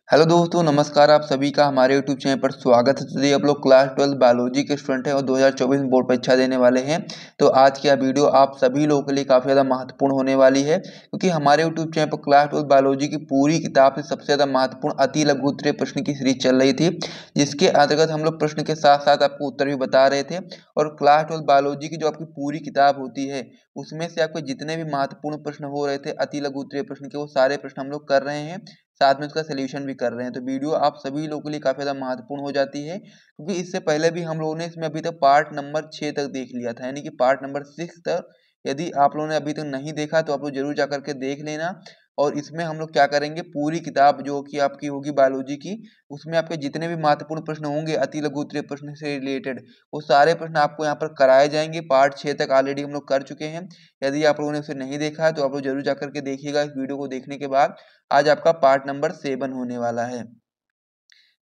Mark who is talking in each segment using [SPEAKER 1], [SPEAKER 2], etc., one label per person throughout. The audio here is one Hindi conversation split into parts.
[SPEAKER 1] हेलो दोस्तों, नमस्कार। आप सभी का हमारे यूट्यूब चैनल पर स्वागत है। यदि आप लोग क्लास 12 बायोलॉजी के स्टूडेंट हैं और 2024 में बोर्ड परीक्षा देने वाले हैं तो आज की यह वीडियो आप सभी लोगों के लिए काफ़ी ज़्यादा महत्वपूर्ण होने वाली है, क्योंकि हमारे यूट्यूब चैनल पर क्लास 12 बायोलॉजी की पूरी किताब से सबसे ज़्यादा महत्वपूर्ण अति लघु उत्तरीय प्रश्न की सीरीज चल रही थी, जिसके अंतर्गत हम लोग प्रश्न के साथ साथ आपको उत्तर भी बता रहे थे। और क्लास 12 बायोलॉजी की जो आपकी पूरी किताब होती है उसमें से आपके जितने भी महत्वपूर्ण प्रश्न हो रहे थे अति लघु उत्तरीय प्रश्न के, वो सारे प्रश्न हम लोग कर रहे हैं, साथ में उसका सलूशन भी कर रहे हैं। तो वीडियो आप सभी लोगों के लिए काफ़ी ज़्यादा महत्वपूर्ण हो जाती है, क्योंकि इससे पहले भी हम लोगों ने इसमें अभी तक पार्ट नंबर 6 तक देख लिया था, यानी कि पार्ट नंबर 6 तक यदि आप लोगों ने अभी तक नहीं देखा तो आप लोग जरूर जा करके देख लेना। और इसमें हम लोग क्या करेंगे, पूरी किताब जो कि आपकी होगी बायोलॉजी की, उसमें आपके जितने भी महत्वपूर्ण प्रश्न होंगे अति लघु उत्तरीय प्रश्न से रिलेटेड, वो सारे प्रश्न आपको यहाँ पर कराए जाएंगे। पार्ट 6 तक ऑलरेडी हम लोग कर चुके हैं। यदि आप लोगों ने उसे नहीं देखा है तो आप लोग जरूर जा करके देखिएगा इस वीडियो को देखने के बाद। आज आपका पार्ट नंबर 7 होने वाला है।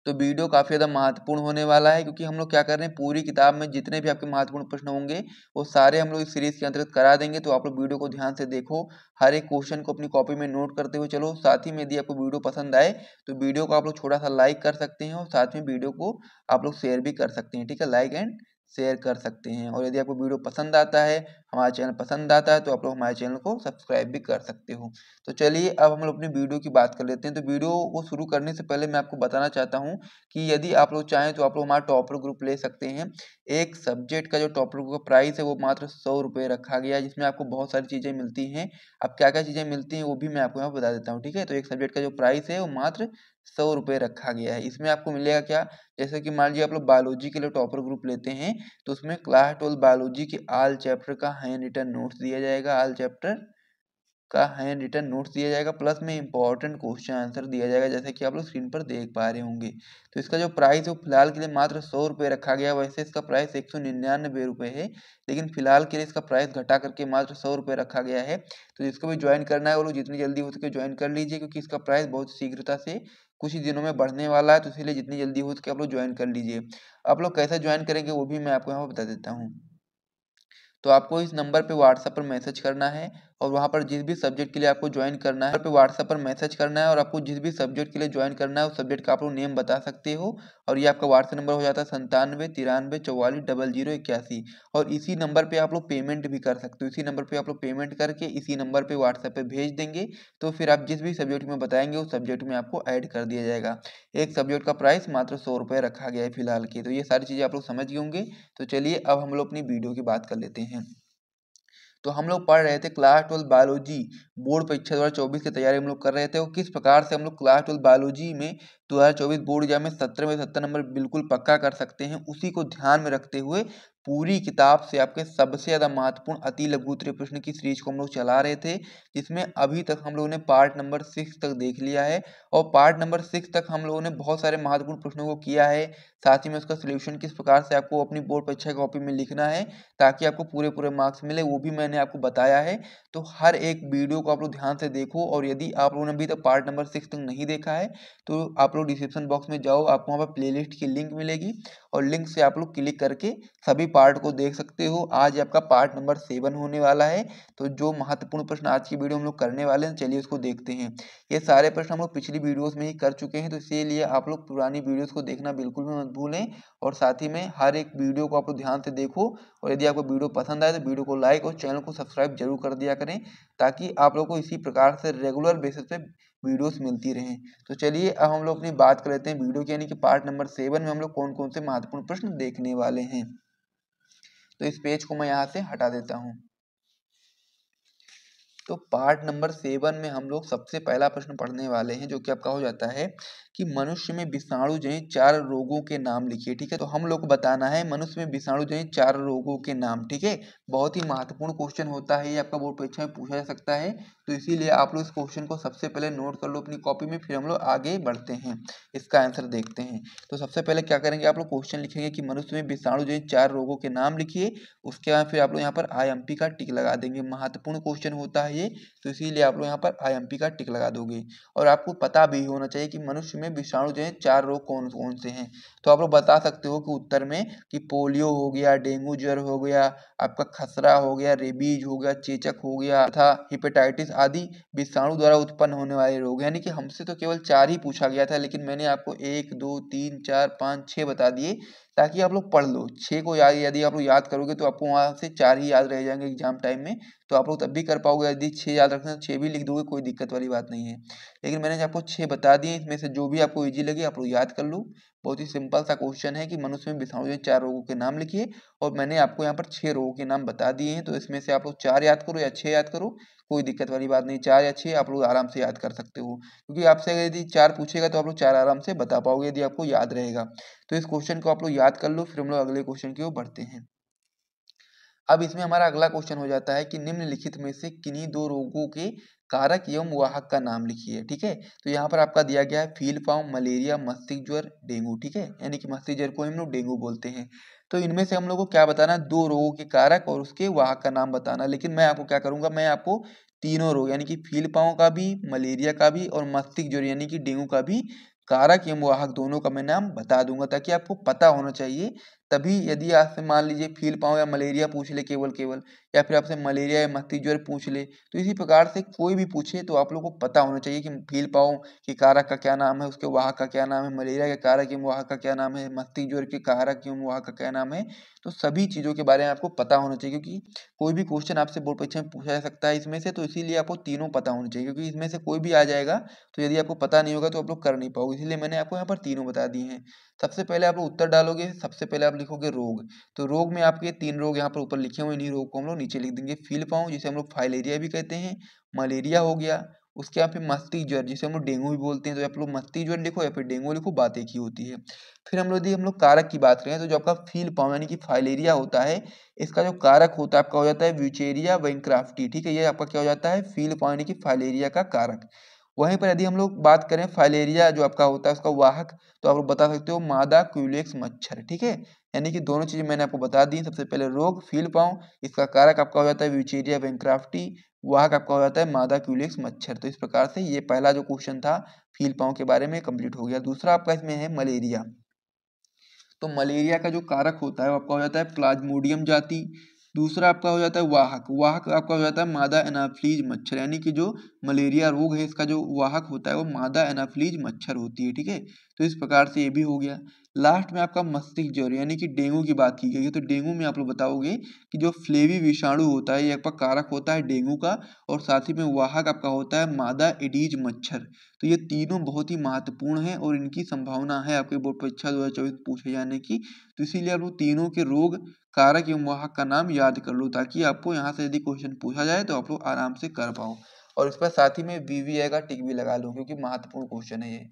[SPEAKER 1] तो वीडियो काफ़ी ज़्यादा महत्वपूर्ण होने वाला है, क्योंकि हम लोग क्या कर रहे हैं, पूरी किताब में जितने भी आपके महत्वपूर्ण प्रश्न होंगे वो सारे हम लोग इस सीरीज के अंतर्गत करा देंगे। तो आप लोग वीडियो को ध्यान से देखो, हर एक क्वेश्चन को अपनी कॉपी में नोट करते हुए चलो। साथ ही में यदि आपको वीडियो पसंद आए तो वीडियो को आप लोग छोटा सा लाइक कर सकते हैं, और साथ में वीडियो को आप लोग शेयर भी कर सकते हैं। ठीक है, लाइक एंड शेयर कर सकते हैं। और यदि आपको वीडियो पसंद आता है, हमारा चैनल पसंद आता है, तो आप लोग हमारे चैनल को सब्सक्राइब भी कर सकते हो। तो चलिए अब हम लोग अपनी वीडियो की बात कर लेते हैं। तो वीडियो को शुरू करने से पहले मैं आपको बताना चाहता हूँ कि यदि आप लोग चाहें तो आप लोग हमारा टॉपर ग्रुप ले सकते हैं। एक सब्जेक्ट का जो टॉपर ग्रुप का प्राइस है वो मात्र 100 रुपये रखा गया है, जिसमें आपको बहुत सारी चीज़ें मिलती हैं। अब क्या क्या चीज़ें मिलती हैं वो भी मैं आपको यहाँ बता देता हूँ। ठीक है, तो एक सब्जेक्ट का जो प्राइस है वो मात्र 100 रुपये रखा गया है। इसमें आपको मिलेगा क्या, जैसे कि मान लीजिए आप लोग बायोलॉजी के लिए टॉपर ग्रुप लेते हैं तो उसमें क्लास 12 बायोलॉजी के ऑल चैप्टर का हैंड रिटन नोट्स दिया जाएगा, ऑल चैप्टर का हैंड रिटन नोट्स दिया जाएगा, प्लस में इंपॉर्टेंट क्वेश्चन आंसर दिया जाएगा, जैसे कि आप लोग स्क्रीन पर देख पा रहे होंगे। तो इसका जो प्राइस है वो फिलहाल के लिए मात्र 100 रुपये रखा गया। वैसे इसका प्राइस 199 रुपये है, लेकिन फिलहाल के लिए इसका प्राइस घटा करके मात्र 100 रुपये रखा गया है। तो जिसको भी ज्वाइन करना है वो लोग जितनी जल्दी हो सके ज्वाइन कर लीजिए, क्योंकि इसका प्राइस बहुत शीघ्रता से कुछ ही दिनों में बढ़ने वाला है। तो इसलिए जितनी जल्दी हो सके आप लोग ज्वाइन कर लीजिए। आप लोग कैसे ज्वाइन करेंगे वो भी मैं आपको यहाँ पर बता देता हूँ। तो आपको इस नंबर पे व्हाट्सएप पर मैसेज करना है, और वहाँ पर जिस भी सब्जेक्ट के लिए आपको ज्वाइन करना है पे व्हाट्सएप पर मैसेज करना है, और आपको जिस भी सब्जेक्ट के लिए ज्वाइन करना है उस सब्जेक्ट का आप लोग नेम बता सकते हो। और ये आपका व्हाट्सएप नंबर हो जाता है 97 93 44 0081। और इसी नंबर पे आप लोग पेमेंट भी कर सकते हो। इसी नंबर पे आप लोग पेमेंट करके इसी नंबर पे व्हाट्सएप पे भेज देंगे, तो फिर आप जिस भी सब्जेक्ट में बताएंगे उस सब्जेक्ट में आपको ऐड कर दिया जाएगा। एक सब्जेक्ट का प्राइस मात्र 100 रुपये रखा गया है फिलहाल की। तो ये सारी चीज़ें आप लोग समझ गए होंगे। तो चलिए अब हम लोग अपनी वीडियो की बात कर लेते हैं। तो हम लोग पढ़ रहे थे क्लास 12 बायोलॉजी बोर्ड परीक्षा 2024 की तैयारी हम लोग कर रहे थे, और किस प्रकार से हम लोग क्लास 12 बायोलॉजी में 2024 बोर्ड एग्जाम में 70 में 70 नंबर बिल्कुल पक्का कर सकते हैं, उसी को ध्यान में रखते हुए पूरी किताब से आपके सबसे ज़्यादा महत्वपूर्ण अति लघु उत्तरीय प्रश्न की सीरीज को हम लोग चला रहे थे, जिसमें अभी तक हम लोगों ने पार्ट नंबर 6 तक देख लिया है। और पार्ट नंबर 6 तक हम लोगों ने बहुत सारे महत्वपूर्ण प्रश्नों को किया है, साथ ही में उसका सोल्यूशन किस प्रकार से आपको अपनी बोर्ड परीक्षा की कॉपी में लिखना है ताकि आपको पूरे पूरे मार्क्स मिले, वो भी मैंने आपको बताया है। तो हर एक वीडियो को आप लोग ध्यान से देखो, और यदि आप लोगों ने अभी तक पार्ट नंबर 6 तक नहीं देखा है तो आप लोग डिस्क्रिप्शन बॉक्स में जाओ, आपको वहाँ पर प्लेलिस्ट की लिंक मिलेगी, और लिंक से आप लोग क्लिक करके सभी पार्ट को देख सकते हो। आज आपका पार्ट नंबर 7 होने वाला है। तो जो महत्वपूर्ण प्रश्न आज की वीडियो हम लोग करने वाले हैं, चलिए उसको देखते हैं। ये सारे प्रश्न हम लोग पिछली वीडियोस में ही कर चुके हैं, तो इसीलिए आप लोग पुरानी वीडियोस को देखना बिल्कुल भी मत भूलें, और साथ ही में हर एक वीडियो को आप लोग ध्यान से देखो। और यदि आपको वीडियो पसंद आए तो वीडियो को लाइक और चैनल को सब्सक्राइब जरूर कर दिया करें, ताकि आप लोग को इसी प्रकार से रेगुलर बेसिस पे वीडियोस मिलती रहें। तो चलिए अब हम लोग अपनी बात कर लेते हैं वीडियो की, यानी कि पार्ट नंबर 7 में हम लोग कौन कौन से महत्वपूर्ण प्रश्न देखने वाले हैं। तो इस पेज को मैं यहाँ से हटा देता हूँ। तो पार्ट नंबर 7 में हम लोग सबसे पहला प्रश्न पढ़ने वाले हैं, जो कि आपका हो जाता है कि मनुष्य में विषाणु जनित 4 रोगों के नाम लिखिए। ठीक है, तो हम लोग को बताना है मनुष्य में विषाणु जनित 4 रोगों के नाम। ठीक है, बहुत ही महत्वपूर्ण क्वेश्चन होता है, ये आपका बोर्ड परीक्षा में पूछा जा सकता है। तो इसीलिए आप लोग इस क्वेश्चन को सबसे पहले नोट कर लो अपनी कॉपी में, फिर हम लोग आगे बढ़ते हैं, इसका आंसर देखते हैं। तो सबसे पहले क्या करेंगे, आप लोग क्वेश्चन लिखेंगे कि मनुष्य में विषाणु जनित 4 रोगों के नाम लिखिए। उसके बाद फिर आप लोग यहाँ पर IMP का टिक लगा देंगे। महत्वपूर्ण क्वेश्चन होता है ये, तो इसीलिए आप लोग यहाँ पर IMP का टिक लगा दोगे। और आपको पता भी होना चाहिए कि मनुष्य में विषाणु जो है 4 रोग कौन कौन से हैं। तो आप लोग बता सकते हो कि उत्तर में कि पोलियो हो गया, डेंगू ज्वर हो गया, आपका खसरा हो गया, रेबीज हो गया, चेचक हो गया तथा हेपेटाइटिस आदि विषाणु द्वारा उत्पन्न होने वाले रोग। यानी कि हमसे तो केवल 4 ही पूछा गया था, लेकिन मैंने आपको 1 2 3 4 5 6 बता दिए ताकि आप लोग पढ़ लो। 6 को याद यदि आप लोग याद करोगे तो आपको वहाँ से 4 ही याद रह जाएंगे एग्जाम टाइम में, तो आप लोग तब भी कर पाओगे। यदि 6 याद रखना है तो 6 भी लिख दोगे, कोई दिक्कत वाली बात नहीं है। लेकिन मैंने आपको 6 बता दिए, इसमें से जो भी आपको ईजी लगे आप लोग याद कर लो। बहुत ही सिंपल सा क्वेश्चन है कि मनुष्य में विषाणु के 4 रोगों के नाम लिखिए, और मैंने आपको यहाँ पर 6 रोगों के नाम बता दिए हैं। तो इसमें से आप लोग 4 याद करो या 6 याद करो, कोई दिक्कत वाली बात नहीं। 4 या 6 आप लोग आराम से याद कर सकते हो, क्योंकि आपसे अगर यदि 4 पूछेगा तो आप लोग 4 आराम से बता पाओगे यदि आपको याद रहेगा। तो इस क्वेश्चन को आप लोग याद कर लो, फिर हम लोग अगले क्वेश्चन की ओर बढ़ते हैं। अब इसमें हमारा अगला क्वेश्चन हो जाता है कि निम्नलिखित में से किन्हीं 2 रोगों के कारक एवं वाहक का नाम लिखिए। ठीक है, तो यहाँ पर आपका दिया गया है फील पाँव, मलेरिया, मस्तिष्क ज्वर, डेंगू। ठीक है, यानी कि मस्तिष्क ज्वर को हम लोग डेंगू बोलते हैं। तो इनमें से हम लोग को क्या बताना, 2 रोगों के कारक और उसके वाहक का नाम बताना। लेकिन मैं आपको क्या करूंगा, मैं आपको तीनों रोग यानी कि फील पाँव का भी, मलेरिया का भी और मस्तिष्क ज्वर यानी कि डेंगू का भी कारक एवं वाहक दोनों का मैं नाम बता दूंगा, ताकि आपको पता होना चाहिए। तभी यदि आपसे मान लीजिए फील पाँव या मलेरिया पूछ ले केवल केवल, या फिर आपसे मलेरिया या मस्तिष्क ज्वर पूछ ले, तो इसी प्रकार से कोई भी पूछे तो आप लोग को पता होना चाहिए कि फील पाँव के कारक का क्या नाम है, उसके वाहक का क्या नाम है, मलेरिया के कारक एवं वाहक का क्या नाम है, मस्तिष्क ज्वर के कारक एवं वाहक का क्या नाम है। तो सभी चीजों के बारे में आपको पता होना चाहिए, क्योंकि कोई भी क्वेश्चन आपसे बोर्ड परीक्षा में पूछा जा सकता है इसमें से। तो इसीलिए आपको तीनों पता होने चाहिए, क्योंकि इसमें से कोई भी आ जाएगा तो यदि आपको पता नहीं होगा तो आप लोग कर नहीं पाओगे। इसलिए मैंने आपको यहाँ पर तीनों बता दिए हैं। सबसे पहले आप लोग उत्तर डालोगे, सबसे पहले आप लिखोगे रोग। तो रोग में आपके 3 रोग यहाँ पर ऊपर लिखे हुए, इन्हीं रोग को हम लोग नीचे लिख देंगे। फील पाँव जिसे हम लोग फाइलेरिया भी कहते हैं, मलेरिया हो गया, उसके यहाँ पे मस्तिष्क ज्वर जिसे हम लोग डेंगू भी बोलते हैं। तो आप लोग मस्तिष्क ज्वर लिखो या फिर डेंगू लिखो, बात एक ही होती है। फिर हम लोग कारक की बात करें तो जो आपका फील पाँव यानी कि फाइलेरिया होता है, इसका जो कारक होता है आपका हो जाता है ब्यूचेरिया वैनक्राफ्टी। ठीक है, ये आपका क्या हो जाता है, फील पाँव यानी कि फाइलेरिया का कारक। वहीं पर यदि हम लोग बात करें फाइलेरिया जो आपका होता है उसका वाहक, तो आप लोग बता सकते हो मादा क्यूलेक्स मच्छर। ठीक है, यानी कि दोनों चीजें मैंने आपको बता दी। सबसे पहले रोग फील पाँव, इसका कारक आपका हो जाता है ब्यूचेरिया वैनक्राफ्टी, वाहक आपका हो जाता है मादा क्यूलेक्स मच्छर। तो इस प्रकार से ये पहला जो क्वेश्चन था फील पाँव के बारे में कंप्लीट हो गया। दूसरा आपका इसमें है मलेरिया। तो मलेरिया का जो कारक होता है वो आपका हो जाता है प्लाज्मोडियम जाति। दूसरा आपका हो जाता है वाहक, वाहक आपका हो जाता है मादा एनाफ्लीज मच्छर, यानी कि जो मलेरिया रोग है इसका जो वाहक होता है वो मादा एनाफ्लीज मच्छर होती है। ठीक है, तो इस प्रकार से ये भी हो गया। लास्ट में आपका मस्तिष्क ज्वर यानी कि डेंगू की बात की गई है। तो डेंगू में आप लोग बताओगे कि जो फ्लेवी विषाणु होता है ये आपका कारक होता है डेंगू का, और साथ ही में वाहक आपका होता है मादा एडीज मच्छर। तो ये तीनों बहुत ही महत्वपूर्ण हैं और इनकी संभावना है आपके बोर्ड परीक्षा 2024 पूछे जाने की। तो इसीलिए आप लोग तीनों के रोग कारक एवं वाहक का नाम याद कर लो, ताकि आपको यहाँ से यदि क्वेश्चन पूछा जाए तो आप लोग आराम से कर पाओ। और इस पर साथ ही में VVI का टिक भी लगा लो, क्योंकि महत्वपूर्ण क्वेश्चन है, ये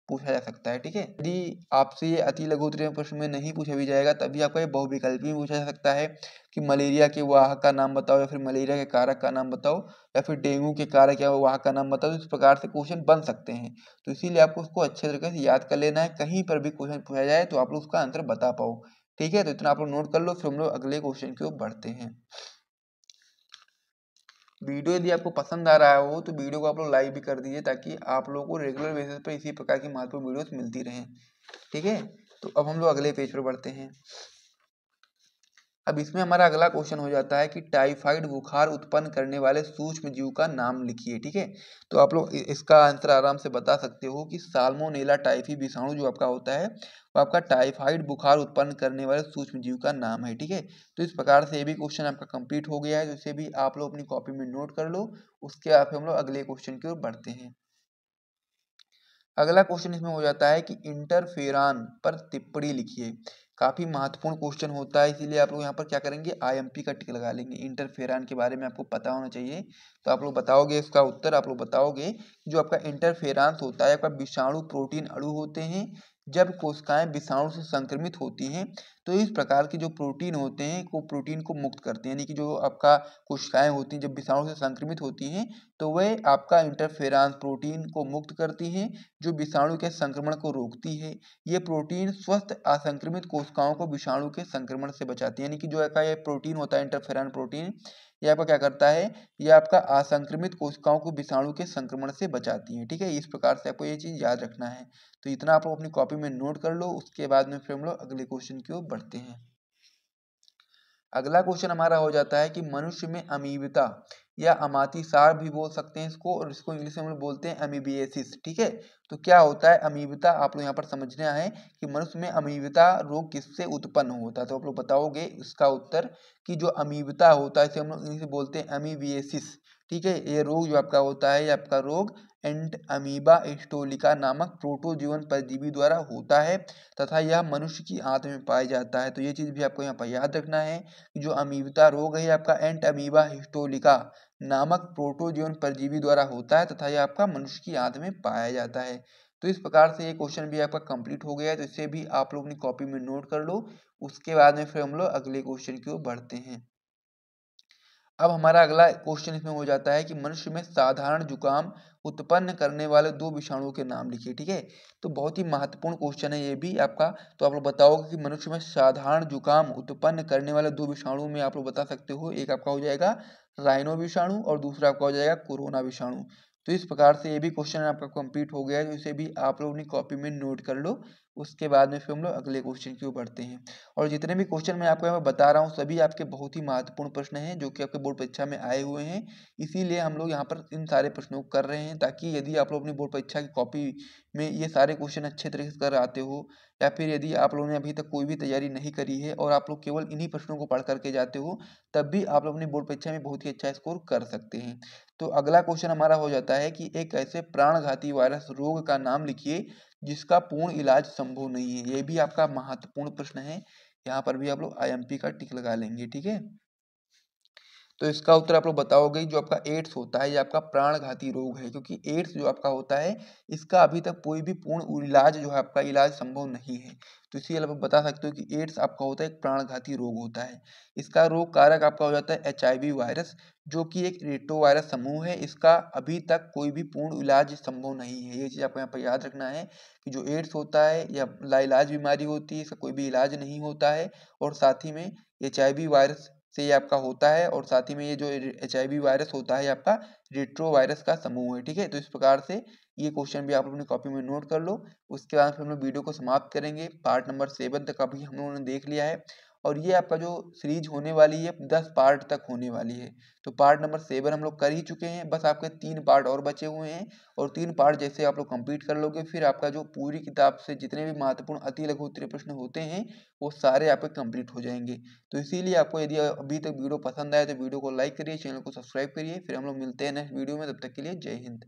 [SPEAKER 1] पूछा जा सकता है। ठीक है, यदि आपसे ये अति लघु उत्तरीय प्रश्न में नहीं पूछा भी जाएगा तभी आपका ये बहुविकल्पी में पूछा जा सकता है कि मलेरिया के वाहक का नाम बताओ, या फिर मलेरिया के कारक का नाम बताओ, या फिर डेंगू के कारक या वाहक का नाम बताओ। इस प्रकार से क्वेश्चन बन सकते हैं। तो इसीलिए आपको उसको अच्छे तरीके से याद कर लेना है, कहीं पर भी क्वेश्चन पूछा जाए तो आप लोग उसका आंसर बता पाओ। ठीक है, तो इतना आप लोग नोट कर लो, फिर हम लोग अगले क्वेश्चन की ओर बढ़ते हैं। वीडियो यदि आपको पसंद आ रहा हो तो वीडियो को आप लोग लाइक भी कर दीजिए, ताकि आप लोगों को रेगुलर बेसिस पर इसी प्रकार की महत्वपूर्ण वीडियोस मिलती रहें। ठीक है, तो अब हम लोग अगले पेज पर बढ़ते हैं। अब इसमें हमारा अगला क्वेश्चन हो जाता है कि टाइफाइड बुखार उत्पन्न करने वाले सूक्ष्म जीव का नाम लिखिए। ठीक है, तो आप लोग इसका आंसर आराम से बता सकते हो कि साल्मोनेला टाइफी विषाणु जो आपका होता है वो आपका टाइफाइड बुखार उत्पन्न करने वाले सूक्ष्म जीव का नाम है। ठीक है, तो इस प्रकार से ये भी क्वेश्चन आपका कंप्लीट हो गया है, तो इसे भी आप लोग अपनी कॉपी में नोट कर लो। उसके बाद हम लोग अगले क्वेश्चन की ओर बढ़ते हैं। अगला क्वेश्चन इसमें हो जाता है कि इंटरफेरान पर टिप्पणी लिखिए। काफी महत्वपूर्ण क्वेश्चन होता है, इसीलिए आप लोग यहाँ पर क्या करेंगे, IMP का टिक लगा लेंगे। इंटरफेरान के बारे में आपको पता होना चाहिए, तो आप लोग बताओगे इसका उत्तर। आप लोग बताओगे जो आपका इंटरफेरांस होता है, आपका विषाणु प्रोटीन अणु होते हैं। जब कोशिकाएं विषाणु से संक्रमित होती हैं तो इस प्रकार के जो प्रोटीन होते हैं वो प्रोटीन को मुक्त करते हैं, यानी कि जो आपका कोशिकाएं होती हैं जब विषाणु से संक्रमित होती हैं तो वह आपका इंटरफेरॉन प्रोटीन को मुक्त करती हैं जो विषाणु के संक्रमण को रोकती है। ये प्रोटीन स्वस्थ असंक्रमित कोशिकाओं को विषाणु के संक्रमण से बचाती है, यानी कि जो आपका ये प्रोटीन होता है इंटरफेरॉन प्रोटीन, ये आपका क्या करता है, ये आपका असंक्रमित कोशिकाओं को विषाणु के संक्रमण से बचाती है। ठीक है, इस प्रकार से आपको ये चीज याद रखना है। तो इतना आप लोग अपनी कॉपी में नोट कर लो, उसके बाद में फिर हम लोग अगले क्वेश्चन की ओर बढ़ते हैं। अगला क्वेश्चन हमारा हो जाता है कि मनुष्य में अमीबिता या अमातिसार भी बोल सकते हैं इसको, और इसको इंग्लिश में हम लोग बोलते हैं अमीबिएसिस। ठीक है, तो क्या होता है अमीबिता, आप लोग यहाँ पर समझना है कि मनुष्य में अमीबिता रोग किससे उत्पन्न होता है। तो आप लोग बताओगे इसका उत्तर कि जो अमीबिता होता है इसे हम लोग इंग्लिश में बोलते हैं अमीबिएसिस। ठीक है, ये रोग जो आपका होता है, ये आपका रोग एंट अमीबा हिस्टोलिका नामक प्रोटोजोअन परजीवी द्वारा होता है तथा यह मनुष्य की आंत में पाया जाता है। तो ये चीज भी आपको यहाँ पर याद रखना है कि जो अमीबिता रोग है आपका एंट अमीबा हिस्टोलिका नामक प्रोटोजोअन परजीवी द्वारा होता है तथा यह आपका मनुष्य की आंत में पाया जाता है। तो इस प्रकार से ये क्वेश्चन भी आपका कंप्लीट हो गया है, तो इसे भी आप लोग अपनी कॉपी में नोट कर लो। उसके बाद में फिर हम लोग अगले क्वेश्चन की ओर बढ़ते हैं। अब हमारा अगला क्वेश्चन इसमें हो जाता है कि मनुष्य में साधारण जुकाम उत्पन्न करने वाले दो विषाणुओं के नाम लिखिए। ठीक है, तो बहुत ही महत्वपूर्ण क्वेश्चन है ये भी आपका। तो आप लोग बताओगे कि मनुष्य में साधारण जुकाम उत्पन्न करने वाले दो विषाणु में आप लोग बता सकते हो, एक आपका हो जाएगा राइनो विषाणु और दूसरा आपका हो जाएगा कोरोना विषाणु। तो इस प्रकार से ये भी क्वेश्चन आपका कंप्लीट हो गया है, तो इसे भी आप लोग अपनी कॉपी में नोट कर लो। उसके बाद में फिर हम लोग अगले क्वेश्चन की ओर बढ़ते हैं। और जितने भी क्वेश्चन मैं आपको यहाँ पर बता रहा हूँ सभी आपके बहुत ही महत्वपूर्ण प्रश्न हैं जो कि आपके बोर्ड परीक्षा में आए हुए हैं। इसीलिए हम लोग यहाँ पर इन सारे प्रश्नों को कर रहे हैं, ताकि यदि आप लोग अपनी बोर्ड परीक्षा की कॉपी में ये सारे क्वेश्चन अच्छे तरीके से कर आते हो, या फिर यदि आप लोगों ने अभी तक कोई भी तैयारी नहीं करी है और आप लोग केवल इन्हीं प्रश्नों को पढ़ करके जाते हो, तब भी आप लोग अपनी बोर्ड परीक्षा में बहुत ही अच्छा स्कोर कर सकते हैं। तो अगला क्वेश्चन हमारा हो जाता है कि एक ऐसे प्राणघाती वायरस रोग का नाम लिखिए जिसका पूर्ण इलाज संभव नहीं है। ये भी आपका महत्वपूर्ण प्रश्न है, यहाँ पर भी आप लोग आईएमपी का टिक लगा लेंगे। ठीक है, तो इसका उत्तर आप लोग बताओगे। जो आपका एड्स होता है ये आपका प्राणघाती रोग है, क्योंकि एड्स जो आपका होता है इसका अभी तक कोई भी पूर्ण इलाज जो है आपका इलाज संभव नहीं है। तो इसीलिए आप बता सकते हो कि एड्स आपका होता है एक प्राणघाती रोग होता है। इसका रोग कारक आपका हो जाता है एचआईवी वायरस, जो कि एक रेट्रोवायरस समूह है। इसका अभी तक कोई भी पूर्ण इलाज संभव नहीं है। ये चीज आपको यहाँ पर याद रखना है कि जो एड्स होता है या लाइलाज बीमारी होती है, इसका कोई भी इलाज नहीं होता है। और साथ ही में एचआईवी वायरस से ये आपका होता है, और साथ ही में ये जो एचआईवी वायरस होता है आपका रेट्रो वायरस का समूह है। ठीक है, तो इस प्रकार से ये क्वेश्चन भी आप अपनी कॉपी में नोट कर लो। उसके बाद फिर हम लोग वीडियो को समाप्त करेंगे। पार्ट नंबर 7 तक अभी हम लोगों ने देख लिया है, और ये आपका जो सीरीज होने वाली है 10 पार्ट तक होने वाली है। तो पार्ट नंबर 7 हम लोग कर ही चुके हैं, बस आपके 3 पार्ट और बचे हुए हैं। और 3 पार्ट जैसे आप लोग कंप्लीट कर लोगे, फिर आपका जो पूरी किताब से जितने भी महत्वपूर्ण अति लघु उत्तरीय प्रश्न होते हैं वो सारे आपके कंप्लीट हो जाएंगे। तो इसीलिए आपको यदि अभी तक वीडियो पसंद आए तो वीडियो को लाइक करिए, चैनल को सब्सक्राइब करिए। फिर हम लोग मिलते हैं नेक्स्ट वीडियो में, तब तक के लिए जय हिंद।